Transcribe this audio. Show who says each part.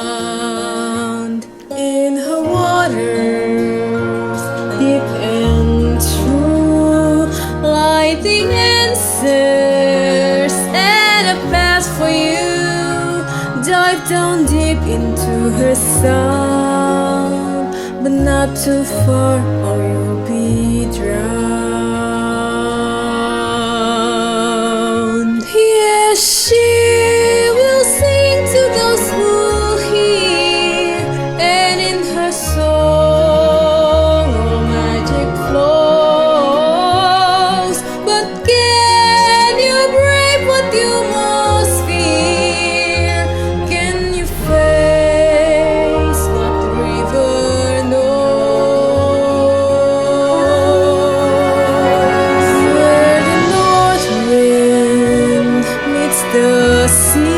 Speaker 1: drowned in her waters, deep and true, lighting answers and a path for you. Dive down deep into her sound, but not too far or you'll be drowned. Yes, she will sing to those who hear, and in her song all magic flows. But can you brave what you most fear? Can you face what the river knows? Where the north wind meets the sea,